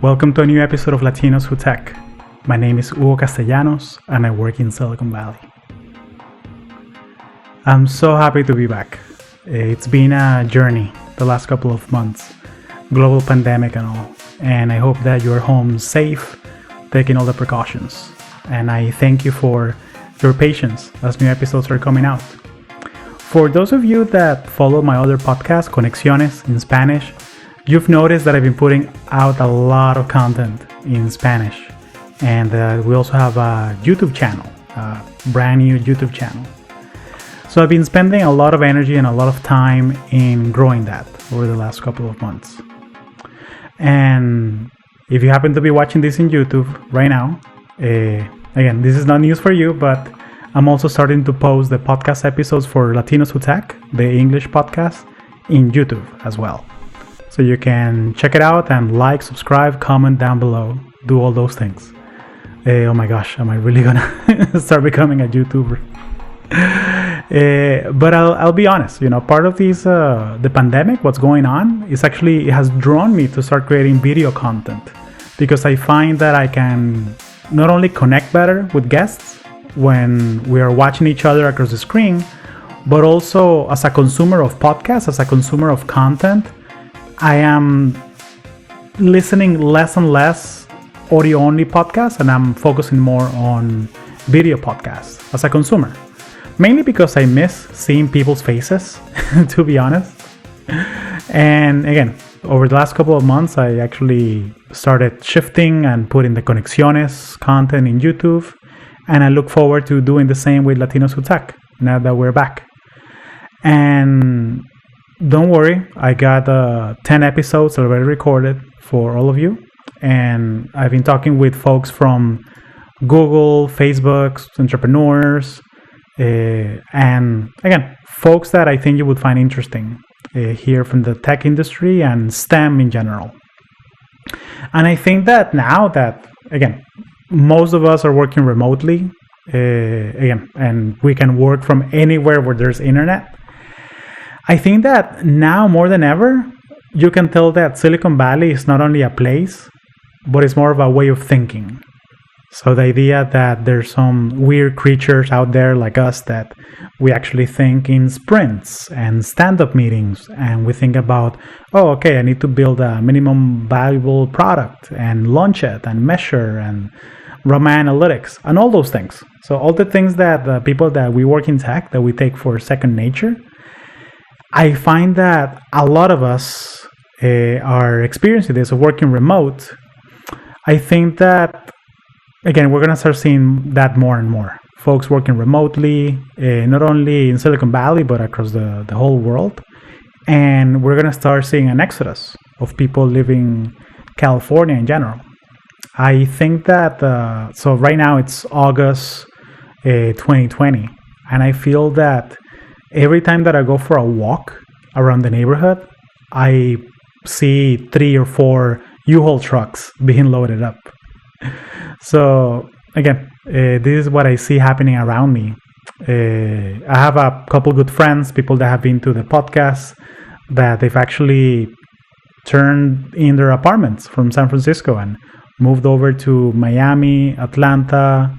Welcome to a new episode of Latinos Who Tech. My name is Hugo Castellanos and I work in Silicon Valley. I'm so happy to be back. It's been a journey the last couple of months, global pandemic and all, and I hope that you're home safe, taking all the precautions. And I thank you for your patience as new episodes are coming out. For those of you that follow my other podcast, Conexiones in Spanish, you've noticed that I've been putting out a lot of content in Spanish. And we also have a YouTube channel, a brand new YouTube channel. So I've been spending a lot of energy and a lot of time in growing that over the last couple of months. And if you happen to be watching this in YouTube right now, again, this is not news for you, but I'm also starting to post the podcast episodes for Latinos Who Tech, the English podcast, in YouTube as well. So you can check it out and like, subscribe, comment down below, do all those things. Oh my gosh, am I really gonna start becoming a YouTuber? But I'll be honest, part of this, the pandemic, what's going on, is actually, it has drawn me to start creating video content because I find that I can not only connect better with guests when we are watching each other across the screen, but also as a consumer of podcasts, as a consumer of content, I am listening less and less audio-only podcasts, and I'm focusing more on video podcasts as a consumer. Mainly because I miss seeing people's faces, to be honest. And again, over the last couple of months, I actually started shifting and putting the Conexiones content in YouTube. And I look forward to doing the same with Latinos Who Tech, now that we're back. And don't worry, I got 10 episodes already recorded for all of you. And I've been talking with folks from Google, Facebook, entrepreneurs, and again, folks that I think you would find interesting here from the tech industry and STEM in general. And I think that now that, again, most of us are working remotely, and we can work from anywhere where there's internet. I think that now more than ever, you can tell that Silicon Valley is not only a place, but it's more of a way of thinking. So the idea that there's some weird creatures out there like us that we actually think in sprints and stand-up meetings, and we think about, I need to build a minimum valuable product and launch it and measure and run my analytics and all those things. So all the things that the people that we work in tech that we take for second nature, I find that a lot of us are experiencing this, of working remote. I think that, again, we're going to start seeing that more and more. Folks working remotely, not only in Silicon Valley, but across the whole world. And we're going to start seeing an exodus of people leaving California in general. I think that, so right now it's August 2020. And I feel that every time that I go for a walk around the neighborhood, I see 3 or 4 U-Haul trucks being loaded up. So again, this is what I see happening around me. I have a couple good friends, people that have been to the podcast, that they've actually turned in their apartments from San Francisco and moved over to Miami, Atlanta.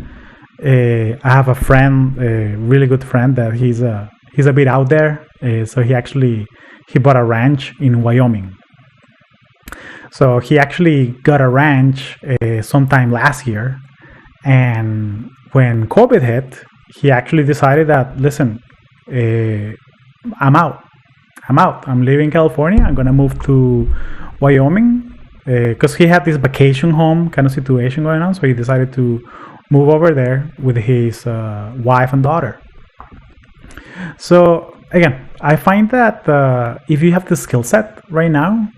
I have a friend, a really good friend, that he's a bit out there. So he bought a ranch in Wyoming. So he actually got a ranch sometime last year. And when COVID hit, he actually decided that, listen, I'm out. I'm leaving California. I'm going to move to Wyoming because he had this vacation home kind of situation going on. So he decided to move over there with his wife and daughter. So again, I find that if you have the skill set right now,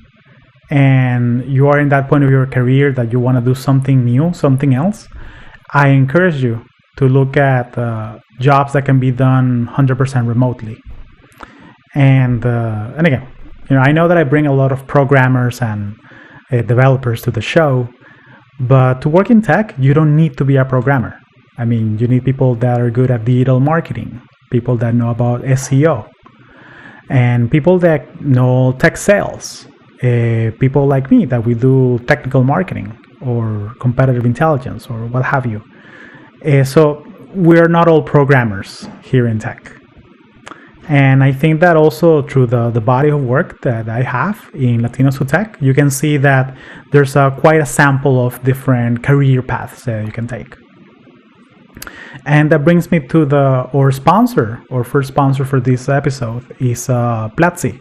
and you are in that point of your career that you want to do something new, something else, I encourage you to look at jobs that can be done 100% remotely. And again, I know that I bring a lot of programmers and developers to the show, but to work in tech, you don't need to be a programmer. I mean, you need people that are good at digital marketing, people that know about SEO, and people that know tech sales. people like me that we do technical marketing or competitive intelligence or what have you. So we're not all programmers here in tech. And I think that also through the body of work that I have in Latinos Who Tech, you can see that there's quite a sample of different career paths that you can take. And that brings me to our first sponsor for this episode is Platzi.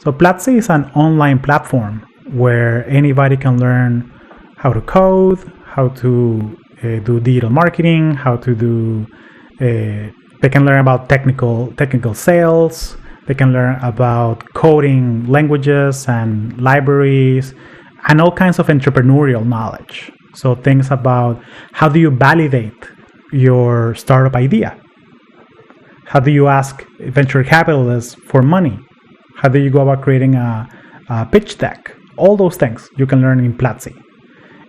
So Platzi is an online platform where anybody can learn how to code, how to do digital marketing, how to do they can learn about technical sales. They can learn about coding languages and libraries and all kinds of entrepreneurial knowledge. So things about how do you validate your startup idea? How do you ask venture capitalists for money? How do you go about creating a pitch deck? All those things you can learn in Platzi.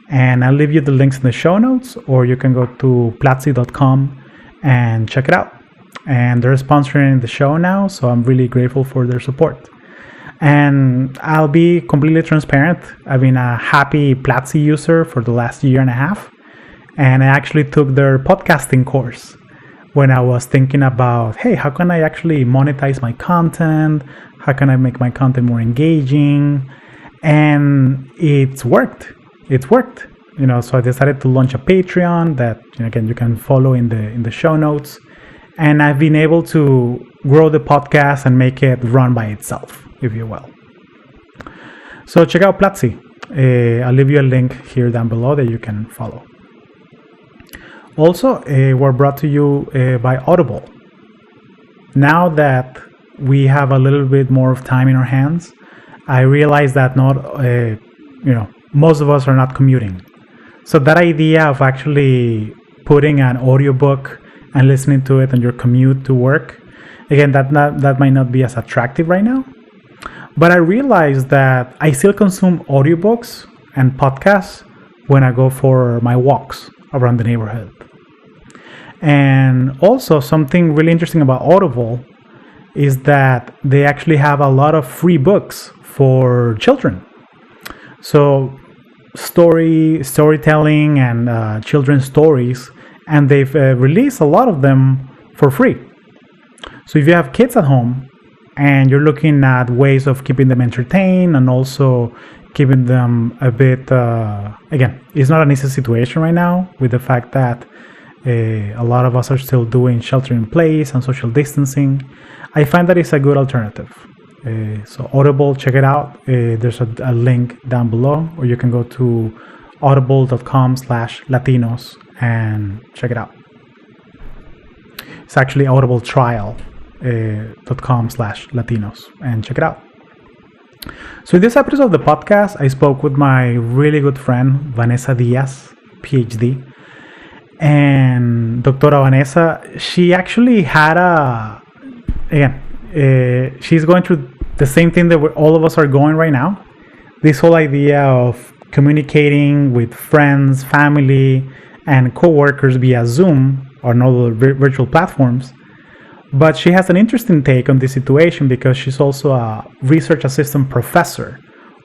And I'll leave you the links in the show notes, or you can go to platzi.com and check it out. And they're sponsoring the show now, so I'm really grateful for their support. And I'll be completely transparent. I've been a happy Platzi user for the last year and a half. And I actually took their podcasting course when I was thinking about, hey, how can I actually monetize my content? How can I make my content more engaging? And it's worked. So I decided to launch a Patreon that, again, you can follow in the show notes. And I've been able to grow the podcast and make it run by itself, if you will. So check out Platzi. I'll leave you a link here down below that you can follow. Also, we're brought to you by Audible. Now that we have a little bit more of time in our hands, I realize that most of us are not commuting. So that idea of actually putting an audiobook and listening to it on your commute to work, again, that might not be as attractive right now. But I realized that I still consume audiobooks and podcasts when I go for my walks around the neighborhood. And also something really interesting about Audible is that they actually have a lot of free books for children. So storytelling and children's stories, and they've released a lot of them for free. So if you have kids at home and you're looking at ways of keeping them entertained and also keeping them a bit, again, it's not an easy situation right now with the fact that a lot of us are still doing shelter in place and social distancing. I find that it's a good alternative. So Audible, check it out. There's a link down below, or you can go to audible.com/Latinos and check it out. It's actually audibletrial.com/Latinos and check it out. So in this episode of the podcast, I spoke with my really good friend, Vanessa Diaz Phd. And Doctora Vanessa, she actually had she's going through the same thing that all of us are going right now. This whole idea of communicating with friends, family, and co-workers via Zoom or other virtual platforms. But she has an interesting take on this situation because she's also a research assistant professor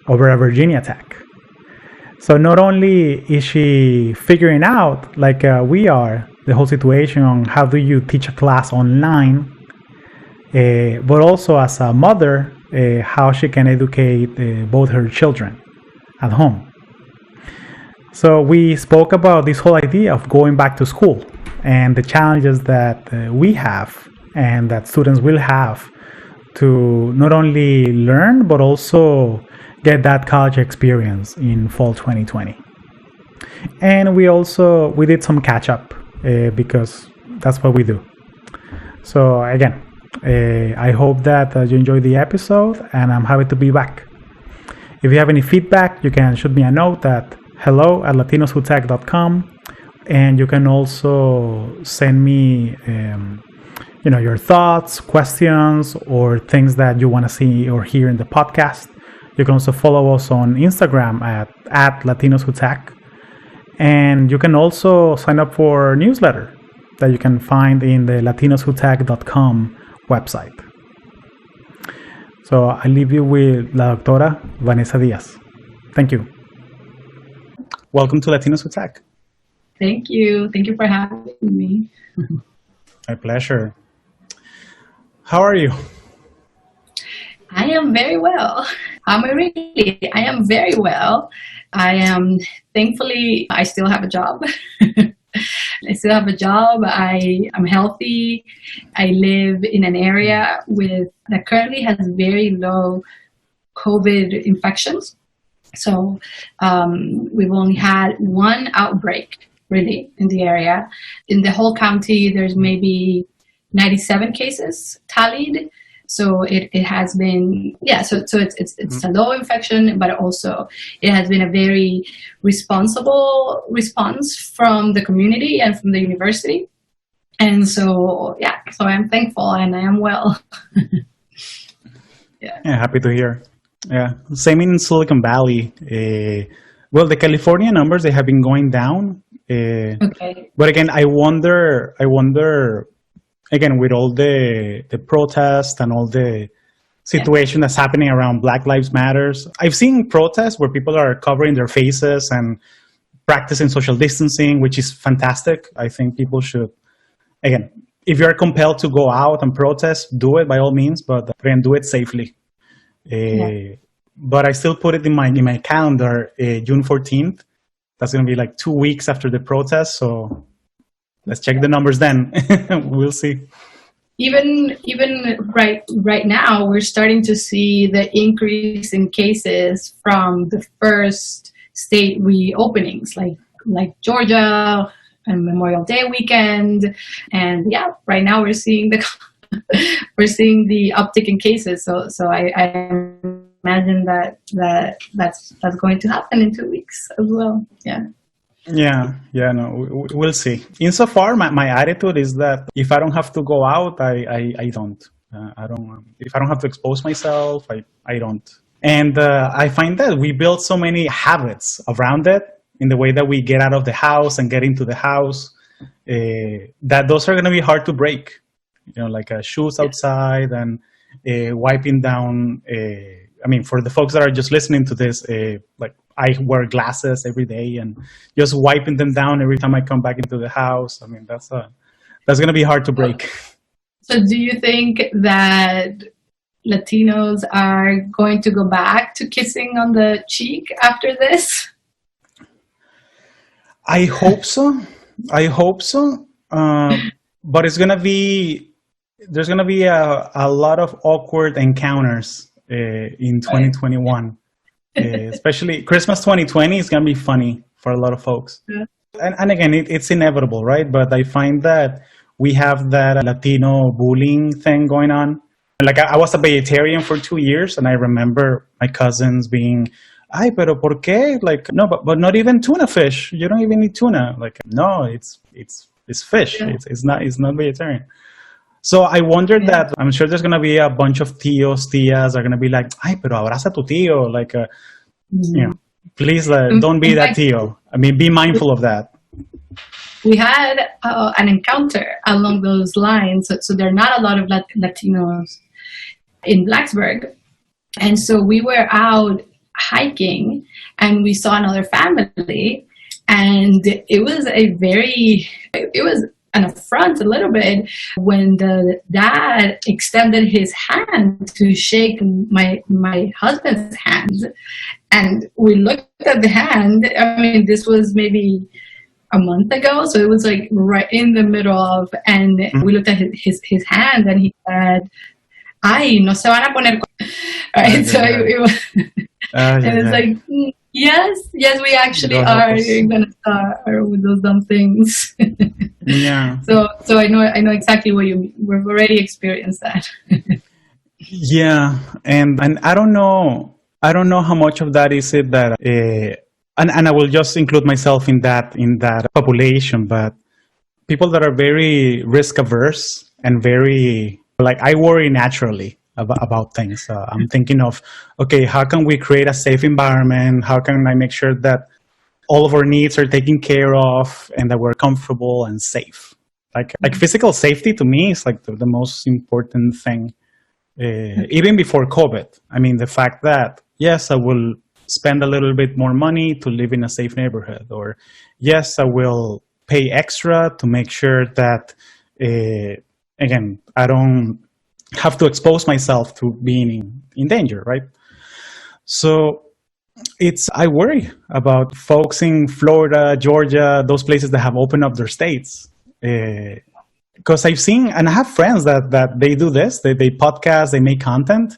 over at Virginia Tech. So not only is she figuring out, like we are, the whole situation on how do you teach a class online, but also as a mother, how she can educate both her children at home. So we spoke about this whole idea of going back to school and the challenges that we have and that students will have to not only learn, but also get that college experience in fall 2020. And we did some catch up because that's what we do. So again, I hope that you enjoyed the episode, and I'm happy to be back. If you have any feedback, you can shoot me a note at hello@latinoswhotech.com, and you can also send me your thoughts, questions, or things that you want to see or hear in the podcast. You can also follow us on Instagram at Latinos Who Tech. And you can also sign up for our newsletter that you can find in the latinoswhotech.com website. So I leave you with La Doctora Vanessa Diaz. Thank you. Welcome to Latinos Who Tech. Thank you. Thank you for having me. My pleasure. How are you? I am very well. How am I really? I am very well. I am, thankfully, I still have a job. I still have a job. I am healthy. I live in an area that currently has very low COVID infections. So we've only had one outbreak, really, in the area. In the whole county, there's maybe 97 cases tallied. So it has been, so it's a low infection, but also it has been a very responsible response from the community and from the university. And so, so I'm thankful and I am well. Yeah, happy to hear. Yeah, same in Silicon Valley. Well, the California numbers, they have been going down. Okay. But again, I wonder, again, with all the protests and all the situation that's happening around Black Lives Matters, I've seen protests where people are covering their faces and practicing social distancing, which is fantastic. I think people should, again, if you're compelled to go out and protest, do it by all means, but again, do it safely. But I still put it in my calendar, June 14th. That's going to be like 2 weeks after the protest, so let's check the numbers then. We'll see. Even right now, we're starting to see the increase in cases from the first state reopenings, like Georgia and Memorial Day weekend, and right now we're seeing the uptick in cases. So I imagine that's going to happen in 2 weeks as well. No, we'll see. Insofar, my attitude is that if I don't have to go out, I don't. If I don't have to expose myself, I don't. And I find that we build so many habits around it in the way that we get out of the house and get into the house, that those are going to be hard to break. Like shoes outside and wiping down. For the folks that are just listening to this, I wear glasses every day and just wiping them down every time I come back into the house. That's going to be hard to break. So do you think that Latinos are going to go back to kissing on the cheek after this? I hope so. But there's going to be a lot of awkward encounters in 2021. Especially Christmas 2020 is going to be funny for a lot of folks. Yeah. And again, it's inevitable, right? But I find that we have that Latino bullying thing going on. Like I was a vegetarian for 2 years, and I remember my cousins being, "Ay, pero por qué?" Like, no, but not even tuna fish. You don't even eat tuna. Like, no, it's fish. Yeah. It's not vegetarian. So I wondered that I'm sure there's going to be a bunch of tias are going to be like, "Ay, pero abraza tu tío." Like, please don't be that tío. Be mindful of that. We had an encounter along those lines. So there are not a lot of Latinos in Blacksburg. And so we were out hiking and we saw another family. And it was an affront a little bit when the dad extended his hand to shake my husband's hand. And we looked at the hand. This was maybe a month ago, so it was like right in the middle of, and we looked at his hand and he said, "Ay, no se van a poner." Right, so it was, and it's like, yes, we actually are gonna start with those dumb things. Yeah. So I know exactly what you mean. We've already experienced that. Yeah, and I don't know how much of that is it that. And I will just include myself in that population, but people that are very risk averse and very, I worry naturally about things. I'm thinking of, okay, how can we create a safe environment? How can I make sure that all of our needs are taken care of and that we're comfortable and safe? Like physical safety to me is like the most important thing. even before COVID. I mean, the fact that, yes, I will spend a little bit more money to live in a safe neighborhood, or yes, I will pay extra to make sure that, again, I don't have to expose myself to being in danger, right? So I worry about folks in Florida, Georgia, those places that have opened up their states. Because I've seen, and I have friends that they do this, they podcast, they make content,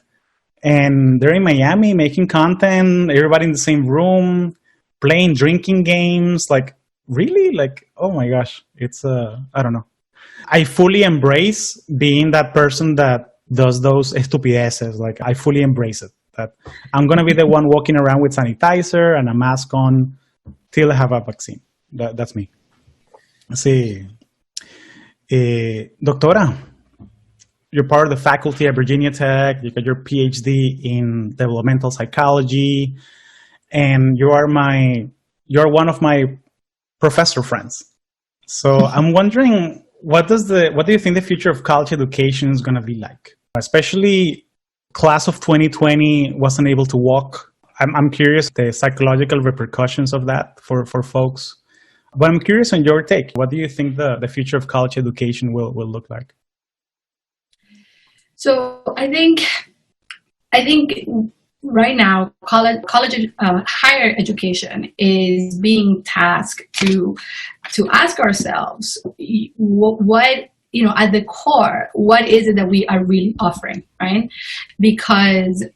and they're in Miami making content, everybody in the same room, playing drinking games. Like, really? Like, oh my gosh, it's, I don't know. I fully embrace being that person that does those estupideces. Like, I fully embrace it. That I'm going to be the one walking around with sanitizer and a mask on till I have a vaccine. That's me. Sí. Doctora, you're part of the faculty at Virginia Tech. You got your PhD in developmental psychology, and you're one of my professor friends. So I'm wondering, what do you think the future of college education is going to be like? Especially class of 2020 wasn't able to walk. I'm curious the psychological repercussions of that for folks. But I'm curious on your take. What do you think the future of college education will look like? So I think right now higher education is being tasked to ask ourselves what, at the core, what is it that we are really offering, right? Because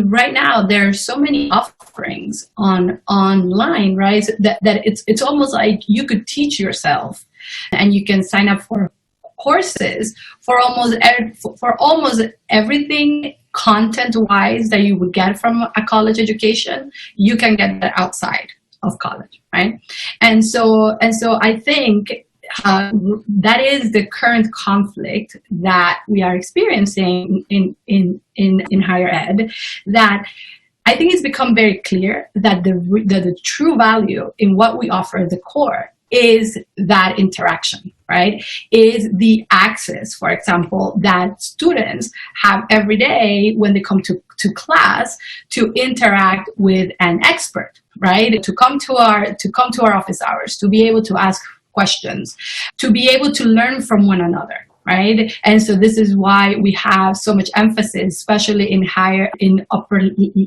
right now there are so many offerings online, right? So that it's almost like you could teach yourself, and you can sign up for courses for almost everything content-wise that you would get from a college education. You can get that outside of college, right? And so I think that is the current conflict that we are experiencing in higher ed. That I think it's become very clear that the true value in what we offer at the core is that interaction, right? Is the access, for example, that students have every day when they come to class to interact with an expert, right? To come to our office hours, to be able to ask questions, to be able to learn from one another, right? And so this is why we have so much emphasis, especially in upper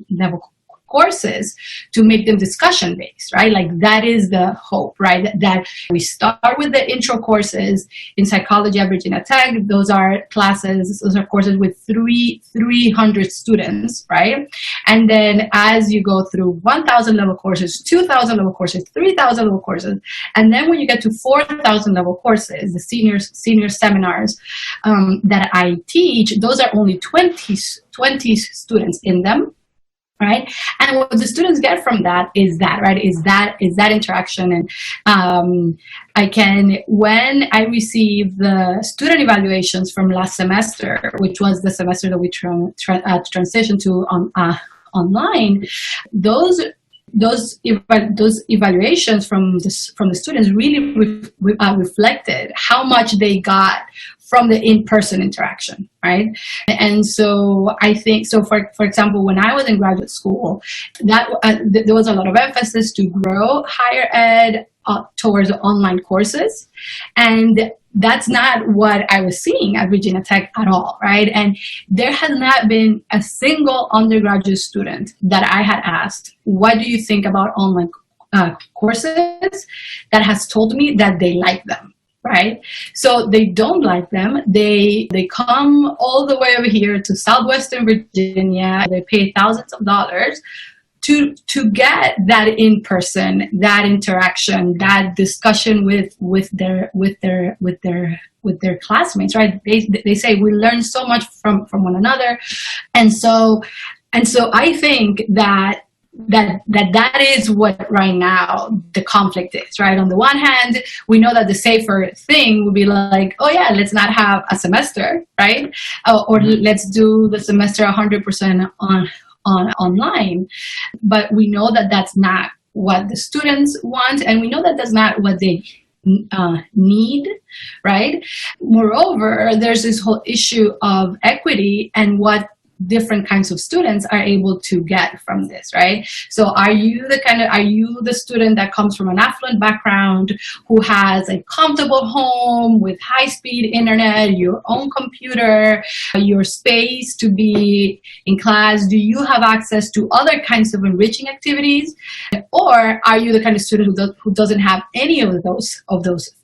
level courses, to make them discussion based, right? Like that is the hope, right? That we start with the intro courses in psychology at Virginia Tech. Those are courses with 300 students, right? And then as you go through 1,000 level courses, 2,000 level courses, 3,000 level courses, and then when you get to 4,000 level courses, the senior seminars that I teach, those are only 20 students in them. Right, and what the students get from that is that interaction. And when I received the student evaluations from last semester, which was the semester that we transitioned to online, those evaluations from the students really reflected how much they got from the in-person interaction, right? And so I think, for example, when I was in graduate school, that there was a lot of emphasis to grow higher ed towards online courses. And that's not what I was seeing at Virginia Tech at all, right? And there has not been a single undergraduate student that I had asked, what do you think about online courses, that has told me that they like them. Right? So they don't like them. They come all the way over here to Southwestern Virginia. They pay thousands of dollars to get that in person, that interaction, that discussion with their classmates. Right? They say we learn so much from one another, and so I think that is what right now the conflict is, right? On the one hand, we know that the safer thing would be like, oh yeah, let's not have a semester, right? Or let's do the semester 100% online. But we know that that's not what the students want, and we know that that's not what they need, right? Moreover, there's this whole issue of equity and what different kinds of students are able to get from this, right? So are you the student that comes from an affluent background who has a comfortable home with high-speed internet, your own computer, your space to be in class? Do you have access to other kinds of enriching activities? Or are you the kind of student who doesn't have any of those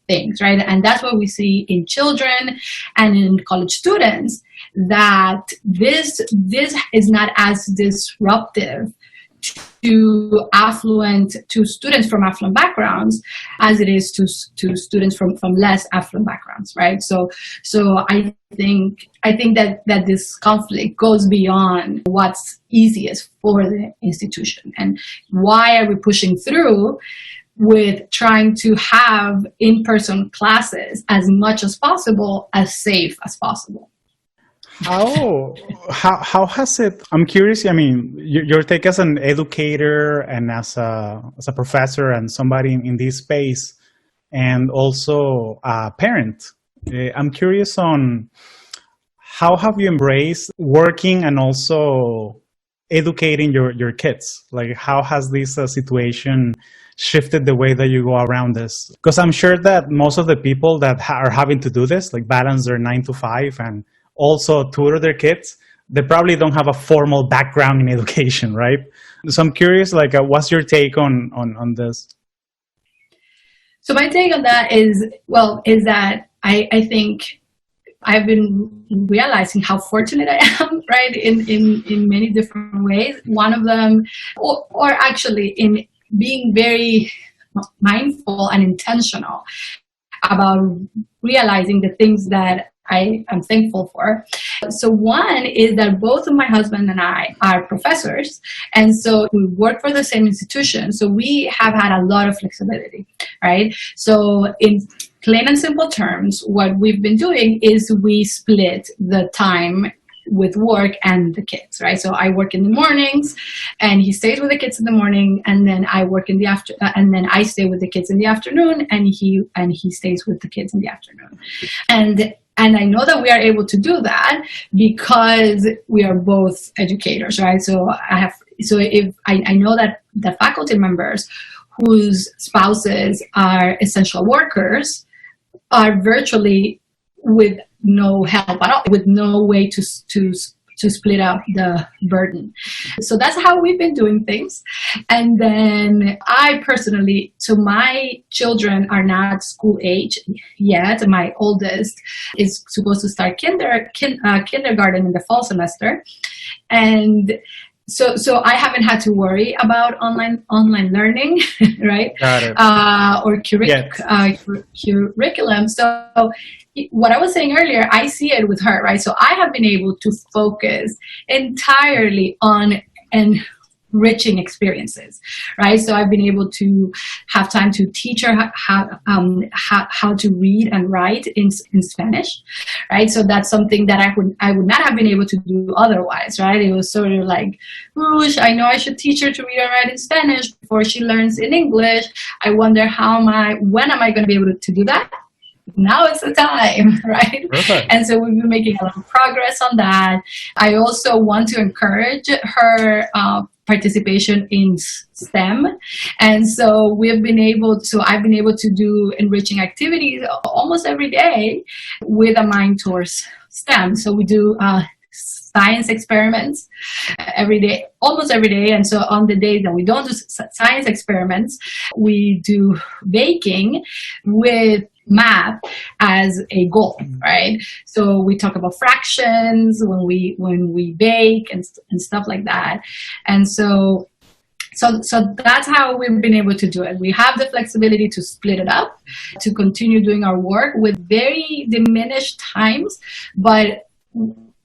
things, right? And that's what we see in children and in college students, that this is not as disruptive to students from affluent backgrounds as it is to students from less affluent backgrounds, right? So I think that this conflict goes beyond what's easiest for the institution, and why are we pushing through with trying to have in-person classes as much as possible, as safe as possible. How has it? I'm curious. I mean, your take as an educator and as a professor and somebody in this space, and also a parent. I'm curious on how have you embraced working and also educating your kids? Like, how has this situation shifted the way that you go around this? Because I'm sure that most of the people that are having to do this, like balance their 9 to 5 and also tutor their kids, they probably don't have a formal background in education, right? So I'm curious, like, what's your take on this? So my take on that is that I think I've been realizing how fortunate I am, right, in many different ways. One of them, or actually in being very mindful and intentional about realizing the things that I am thankful for. So one is that both of my husband and I are professors, and so we work for the same institution. So we have had a lot of flexibility, right? So in plain and simple terms, what we've been doing is we split the time with work and the kids, right? So I work in the mornings, and he stays with the kids in the morning, and then I work in the and then I stay with the kids in the afternoon, and he stays with the kids in the afternoon, and I know that we are able to do that because we are both educators, right? So if I know that the faculty members whose spouses are essential workers are virtually with no help at all, with no way to split up the burden. So that's how we've been doing things. And then I personally, so my children are not school age yet. My oldest is supposed to start kindergarten in the fall semester. And so I haven't had to worry about online learning, right? Got it. Or curriculum. So what I was saying earlier, I see it with her, right? So I have been able to focus entirely on enriching experiences, right? So I've been able to have time to teach her how to read and write in Spanish, right? So that's something that I would not have been able to do otherwise, right? It was sort of like, whoosh, I know I should teach her to read and write in Spanish before she learns in English. I wonder when am I going to be able to do that? Now is the time, right? Perfect. And so we've been making a lot of progress on that. I also want to encourage her participation in STEM. And so I've been able to do enriching activities almost every day with a mind towards STEM. So we do science experiments every day, almost every day. And so on the days that we don't do science experiments, we do baking with math as a goal, right? So we talk about fractions when we bake and stuff like that. And so that's how we've been able to do it. We have the flexibility to split it up, to continue doing our work with very diminished times, but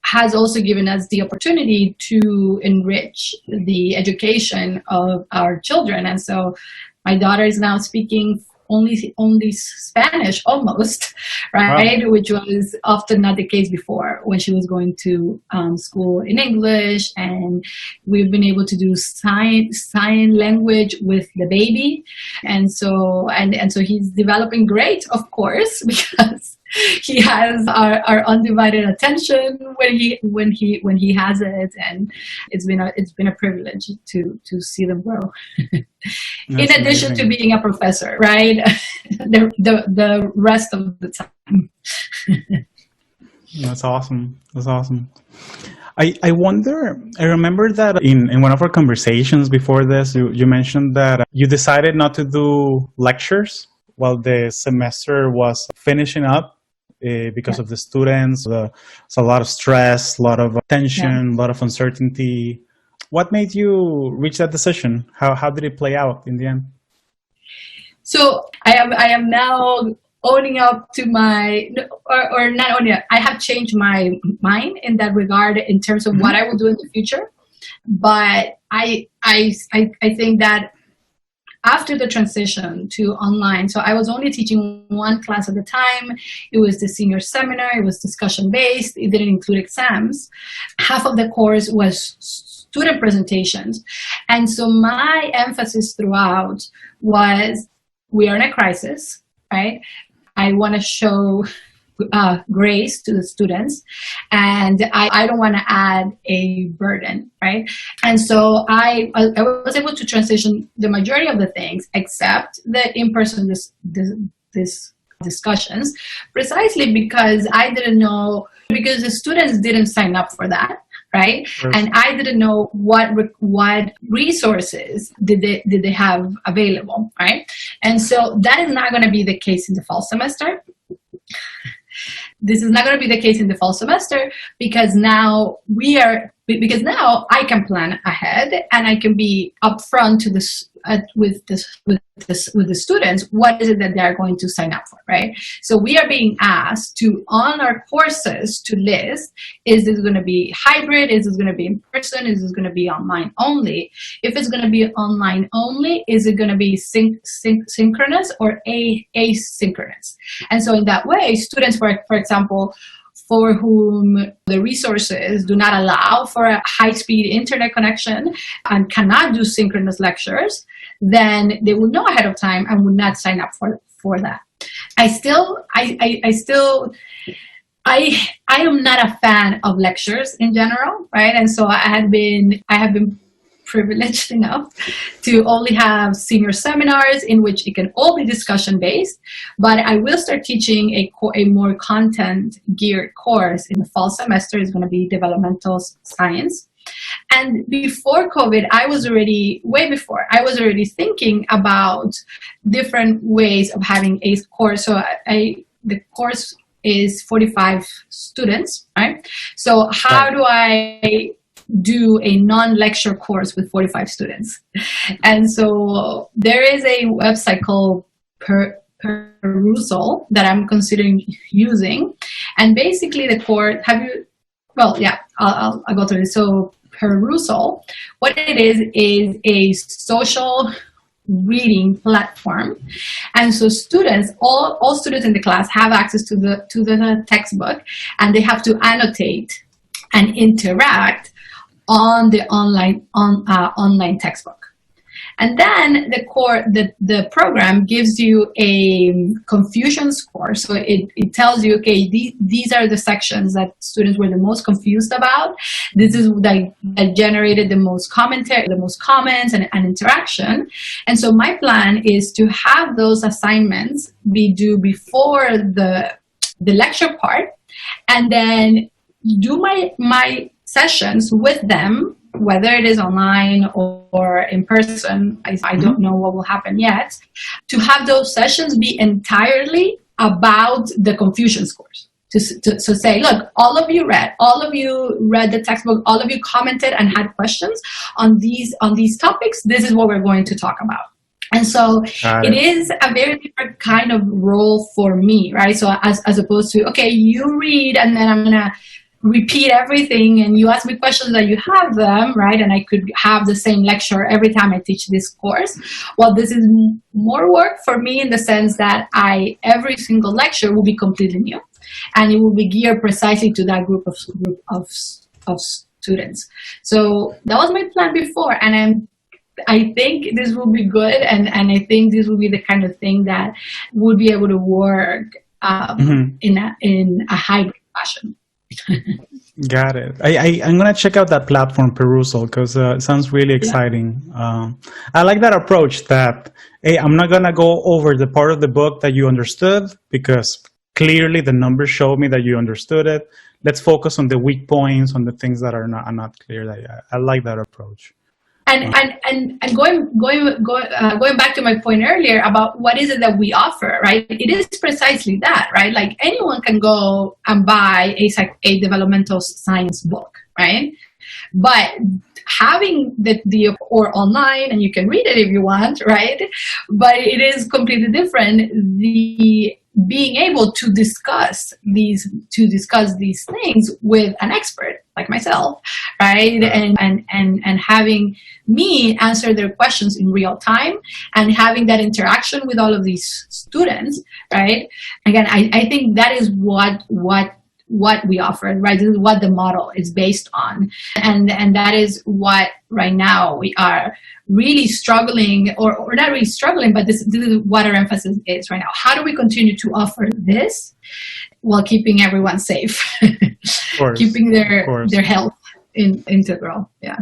has also given us the opportunity to enrich the education of our children. And so my daughter is now speaking only Spanish almost, right? Wow. Which was often not the case before when she was going to school in English. And we've been able to do sign language with the baby. And so he's developing great, of course, because he has our undivided attention when he has it, and it's been a privilege to see them grow. In That's addition to amazing. being a professor, right? The rest of the time. That's awesome. That's awesome. I wonder, I remember that in one of our conversations before this, you mentioned that you decided not to do lectures while the semester was finishing up because Yeah. of the students. It's a lot of stress, a lot of Yeah. tension, a lot of uncertainty. What made you reach that decision? How did it play out in the end? So I am now owning up to my, or not owning up, I have changed my mind in that regard in terms of what I will do in the future. But I think that after the transition to online, so I was only teaching one class at a time. It was the senior seminar. It was discussion based. It didn't include exams. Half of the course was student presentations. And so my emphasis throughout was, we are in a crisis, right? I want to show grace to the students, and I don't want to add a burden, right? And so I was able to transition the majority of the things except the in-person this discussions, precisely because I didn't know, because the students didn't sign up for that, right? Right. And I didn't know what resources did they have available, right? And so that is not going to be the case in the fall semester. This is not going to be the case in the fall semester because now I can plan ahead and I can be upfront to this with the students. What is it that they are going to sign up for, right? So we are being asked to, on our courses, to list: is this going to be hybrid? Is this going to be in person? Is this going to be online only? If it's going to be online only, is it going to be synchronous or asynchronous? And so in that way, students, for example, for whom the resources do not allow for a high-speed internet connection and cannot do synchronous lectures, then they will know ahead of time and will not sign up for that. I am not a fan of lectures in general, right? And so I have been privileged enough to only have senior seminars in which it can all be discussion based, but I will start teaching a more content geared course in the fall semester. Is going to be developmental science. And before COVID, way before, I was already thinking about different ways of having a course. So the course is 45 students, right? So how do I do a non-lecture course with 45 students? And so there is a website called Perusal that I'm considering using. And basically the course, I'll go through this. So Perusal, what it is a social reading platform. And so students, all students in the class have access to the textbook, and they have to annotate and interact on the online textbook. And then the program gives you a confusion score. So it tells you, okay, these are the sections that students were the most confused about. This is that generated the most commentary, the most comments and interaction. And so my plan is to have those assignments be due before the lecture part, and then do my sessions with them, whether it is online or in person. I don't know what will happen yet, to have those sessions be entirely about the confusion scores. So say, look, all of you read the textbook, all of you commented and had questions on these topics. This is what we're going to talk about. And so it is a very different kind of role for me, right? So as opposed to, okay, you read and then I'm going to repeat everything and you ask me questions that you have them, right? And I could have the same lecture every time I teach this course. Well, this is more work for me in the sense that every single lecture will be completely new, and it will be geared precisely to that group of students. So that was my plan before, and I think this will be good, and I think this will be the kind of thing that would be able to work in a hybrid fashion. Got it. I'm going to check out that platform, Perusal, because it sounds really exciting. Yeah. I like that approach that, hey, I'm not going to go over the part of the book that you understood because clearly the numbers show me that you understood it. Let's focus on the weak points, on the things that are not clear. I like that approach. And going back to my point earlier about what is it that we offer, right? It is precisely that, right? Like anyone can go and buy a developmental science book, right? But having or online, and you can read it if you want, right? But it is completely different. Being able to discuss these things with an expert like myself, right? And having me answer their questions in real time and having that interaction with all of these students, right? Again, I think that is what we offer, right? This is what the model is based on. And that is what right now we are really struggling, or not really struggling, but this is what our emphasis is right now. How do we continue to offer this while keeping everyone safe, keeping their health integral? Yeah.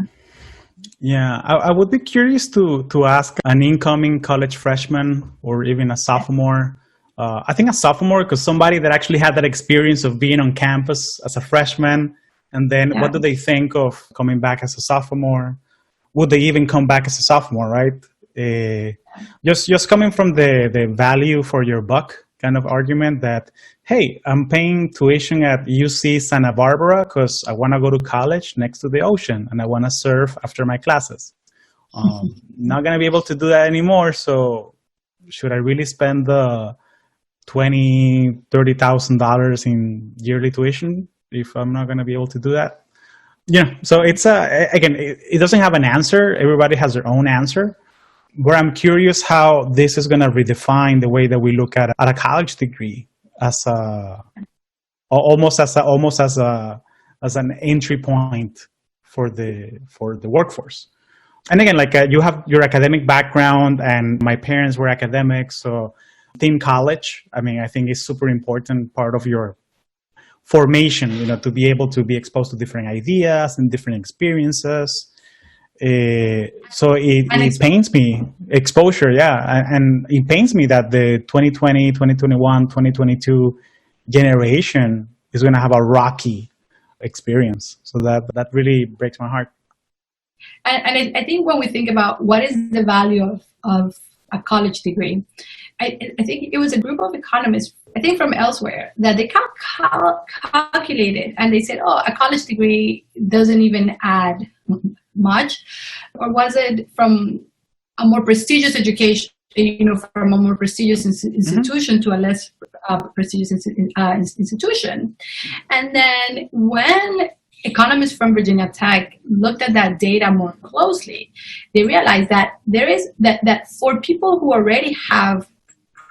Yeah, I would be curious to ask an incoming college freshman or even a sophomore. I think a sophomore, because somebody that actually had that experience of being on campus as a freshman, and then what do they think of coming back as a sophomore? Would they even come back as a sophomore, right? Just coming from the value for your buck kind of argument that, hey, I'm paying tuition at UC Santa Barbara because I want to go to college next to the ocean and I want to surf after my classes. Not going to be able to do that anymore, so should I really spend the $20,000, $30,000 in yearly tuition if I'm not going to be able to do that? Yeah, so it's again, it doesn't have an answer. Everybody has their own answer. But I'm curious how this is going to redefine the way that we look at a college degree as almost as an entry point for the workforce. And again, like you have your academic background, and my parents were academics, so in college, I mean, I think it's super important part of your formation, to be able to be exposed to different ideas and different experiences. So it pains me, exposure, and it pains me that the 2020, 2021, 2022 generation is going to have a rocky experience. So that really breaks my heart. And I think when we think about what is the value of a college degree, I think it was a group of economists, I think from elsewhere, that they calculated, and they said, a college degree doesn't even add much. Or was it from a more prestigious education, from a more prestigious institution to a less prestigious institution? And then when economists from Virginia Tech looked at that data more closely, they realized that there is that for people who already have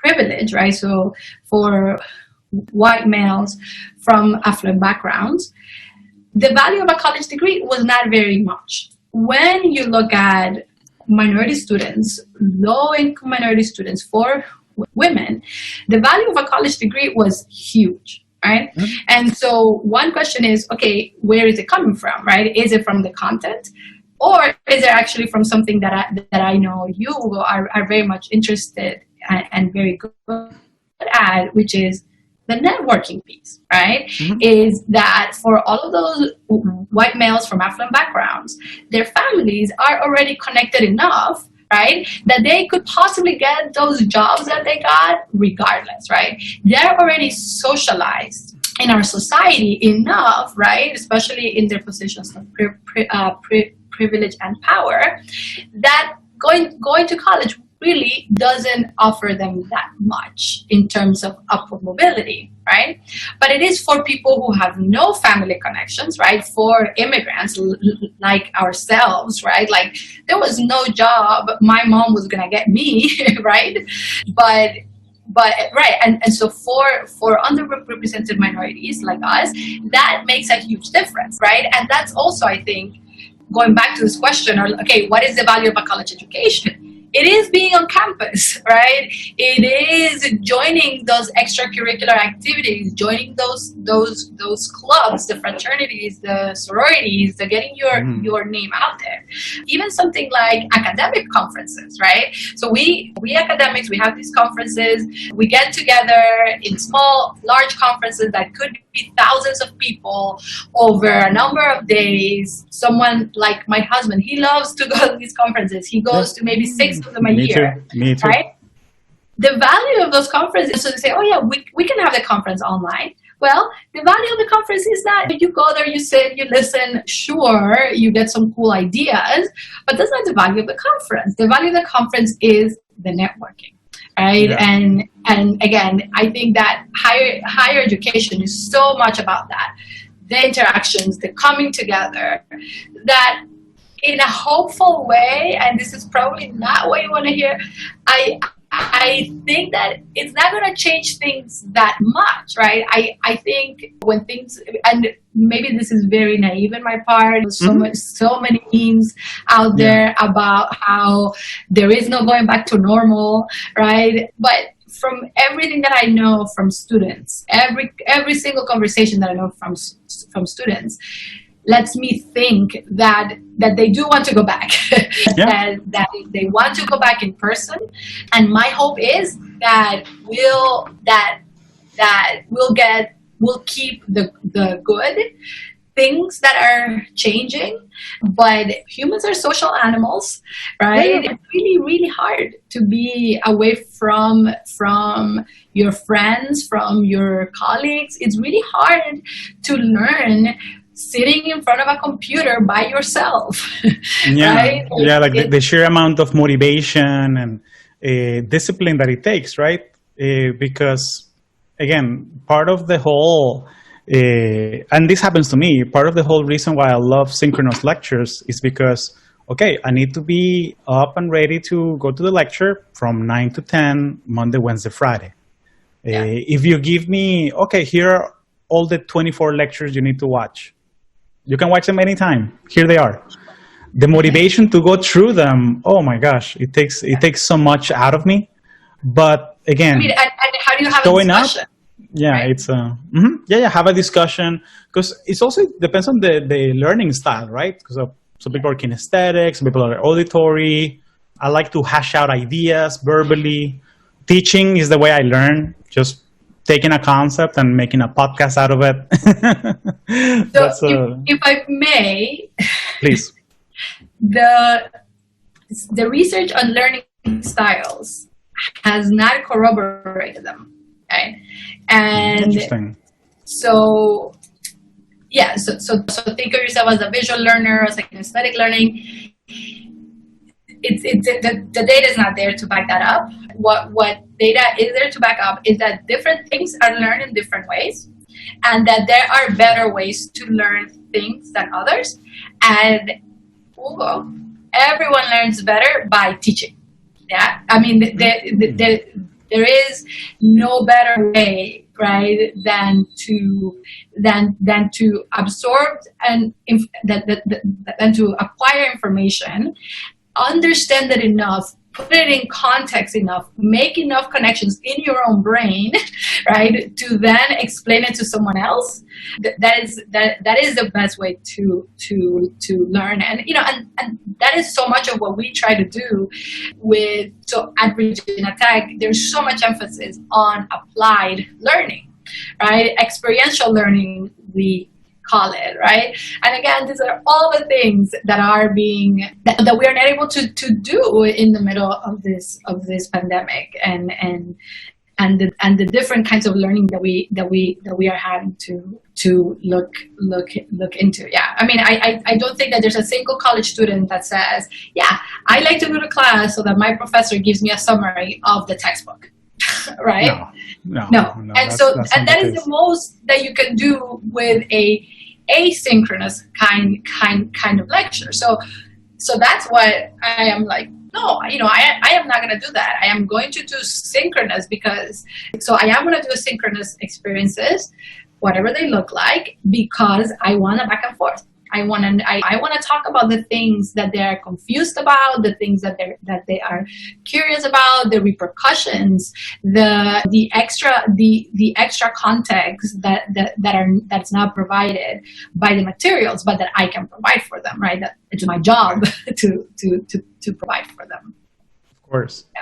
privilege, right? So for white males from affluent backgrounds, the value of a college degree was not very much. When you look at minority students, low-income minority students, for women, the value of a college degree was huge, right? Mm-hmm. And so one question is, okay, where is it coming from, right? Is it from the content? Or is it actually from something that I know you are very much interested and very good at, which is the networking piece, right? Mm-hmm. Is that for all of those white males from affluent backgrounds, their families are already connected enough, right, that they could possibly get those jobs that they got regardless, right? They're already socialized in our society enough, right, especially in their positions of privilege and power, that going to college really doesn't offer them that much in terms of upward mobility, right? But it is for people who have no family connections, right? For immigrants like ourselves, right? Like there was no job my mom was gonna get me, right? But right, and so for underrepresented minorities like us, that makes a huge difference, right? And that's also, I think, going back to this question, or okay, what is the value of a college education? It is being on campus, right? It is joining those extracurricular activities, joining those clubs, the fraternities, the sororities, the getting your name out there. Even something like academic conferences, right? So we academics, we have these conferences, we get together in small, large conferences that could be thousands of people over a number of days. Someone like my husband, he loves to go to these conferences. He goes to maybe 6 of them a year. Me too. Right? The value of those conferences, so they say, oh yeah, we can have the conference online. Well, the value of the conference is that you go there, you sit, you listen, sure, you get some cool ideas, but that's not the value of the conference. The value of the conference is the networking. Right. Yeah. And again, I think that higher education is so much about that. The interactions, the coming together, that in a hopeful way, and this is probably not what you want to hear, I think that it's not going to change things that much, right? I think when things, and maybe this is very naive in my part, so many memes out there about how there is no going back to normal, right? But from everything that I know from students, every single conversation that I know from students, lets me think that they do want to go back, that they want to go back in person. And my hope is that we'll keep the good things that are changing, but humans are social animals, right? It's really, really hard to be away from your friends, from your colleagues. It's really hard to learn sitting in front of a computer by yourself. Right? Like the sheer amount of motivation and discipline that it takes, right? Because again, part of the whole, and this happens to me, part of the whole reason why I love synchronous lectures is because, okay, I need to be up and ready to go to the lecture from 9 to 10, Monday, Wednesday, Friday. If you give me, okay, here are all the 24 lectures you need to watch. You can watch them anytime. Here they are. The motivation to go through them, oh my gosh, it takes so much out of me. But again, and how do you have a discussion? Right? It's have a discussion, because it's also depends on the learning style, right? Because some people are kinesthetic, some people are auditory. I like to hash out ideas verbally. Teaching is the way I learn, just taking a concept and making a podcast out of it. So if I may, please. The research on learning styles has not corroborated them, right? And interesting. So think of yourself as a visual learner, as a kinesthetic learning. The data is not there to back that up. What data is there to back up is that different things are learned in different ways, and that there are better ways to learn things than others. And everyone learns better by teaching. Yeah, I mean, there is no better way, right, than to absorb and than to acquire information, understand it enough, put it in context enough, make enough connections in your own brain, right, to then explain it to someone else. That is the best way to learn. And and that is so much of what we try to do at Virginia Tech. There's so much emphasis on applied learning, right? Experiential learning, we call it, right? And again, these are all the things that are that we are not able to do in the middle of this pandemic, and the different kinds of learning that we are having to look into. Yeah, I mean, I don't think that there's a single college student that says, yeah, I like to go to class so that my professor gives me a summary of the textbook. right? No. And so, and that is the most that you can do with a asynchronous kind of lecture. So that's what I am like, no, I am not going to do that. I am going to do synchronous so I am going to do synchronous experiences, whatever they look like, because I want a back and forth. I want to talk about the things that they are confused about, the things that they are curious about, the repercussions, the extra context that's not provided by the materials, but that I can provide for them. Right, that it's my job to provide for them.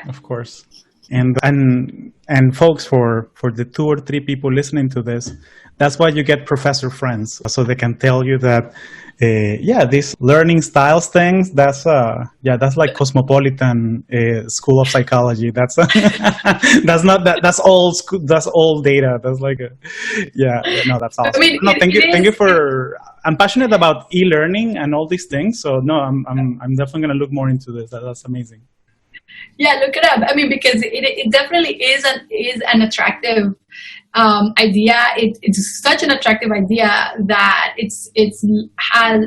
Of course. And folks, for the 2 or 3 people listening to this, that's why you get professor friends, so they can tell you that, these learning styles things, that's like cosmopolitan school of psychology. That's that's not that. That's old school. That's old data. That's like that's awesome. I mean, thank you for. I'm passionate about e-learning and all these things. So no, I'm definitely gonna look more into this. That's amazing. Yeah, look it up. I mean, because it definitely is an attractive idea. It's such an attractive idea that it's had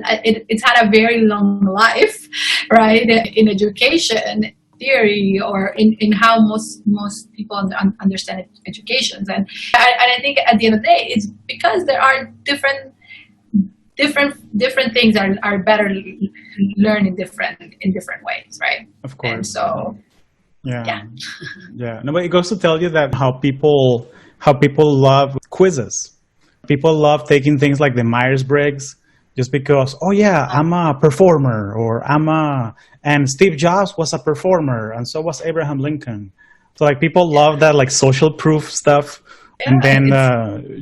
a very long life, right? In education theory, or in how most people understand education. And I think at the end of the day, it's because there are different things are better learned in different ways, right? Of course. And so yeah. No, but it goes to tell you that how people love quizzes. People love taking things like the Myers-Briggs just because, I'm a performer, or and Steve Jobs was a performer, and so was Abraham Lincoln. So like people love that like social proof stuff. Yeah, and then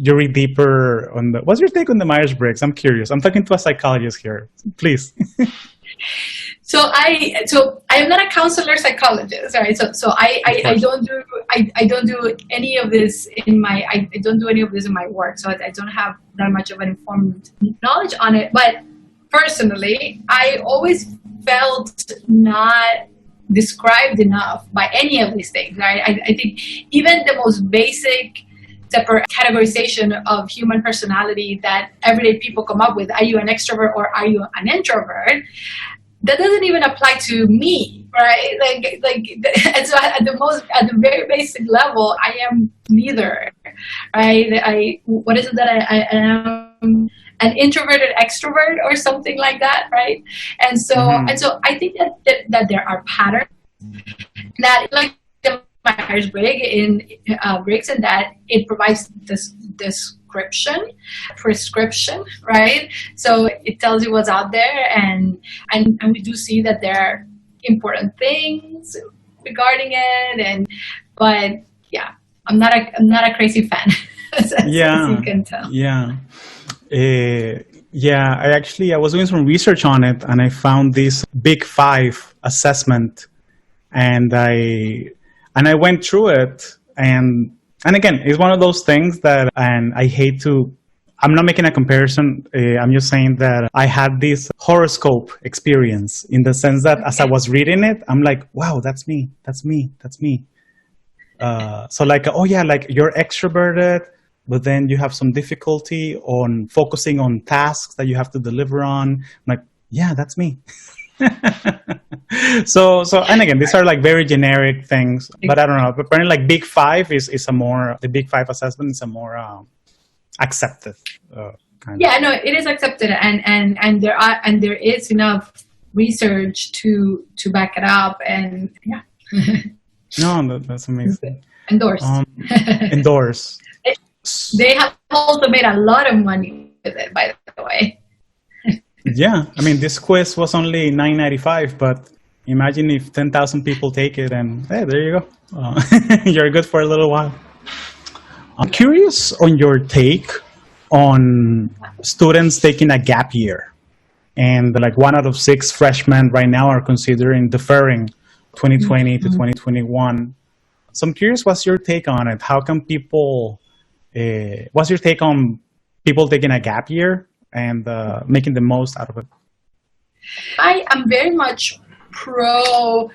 you read deeper on what's your take on the Myers-Briggs? I'm curious. I'm talking to a psychologist here. Please. So I am not a counselor psychologist, right? So I don't do any of this in my work. So I don't have that much of an informed knowledge on it. But personally, I always felt not described enough by any of these things, right? I think even the most basic separate categorization of human personality that everyday people come up with, are you an extrovert or are you an introvert? That doesn't even apply to me, right? And so at the very basic level, I am neither, right? What is it that I am? An introverted extrovert or something like that, right? And so I think that there are patterns that, like the Myers-Briggs in that it provides this prescription, right? So it tells you what's out there, and we do see that there are important things regarding it, but yeah, I'm not a crazy fan, as you can tell. I was doing some research on it, and I found this Big 5 assessment, and I went through it, and again, it's one of those things that, and I hate to, I'm not making a comparison. I'm just saying that I had this horoscope experience in the sense that as I was reading it, I'm like, wow, that's me. So like, like you're extroverted, but then you have some difficulty on focusing on tasks that you have to deliver on. I'm like, yeah, that's me. So and again, these are like very generic things, but I don't know. But apparently, like Big 5 is the Big 5 assessment is a more accepted kind. Yeah, no, it is accepted, and there is enough research to back it up, and yeah. No, that's amazing. Endorsed. Endorsed. They have also made a lot of money with it, by the way. Yeah, I mean, this quiz was only $9.95, but imagine if 10,000 people take it, and hey, there you go. You're good for a little while. I'm curious on your take on students taking a gap year. And like 1 out of 6 freshmen right now are considering deferring 2020 to 2021. So I'm curious, what's your take on it? How can people, what's your take on people taking a gap year and making the most out of it? I am very much pro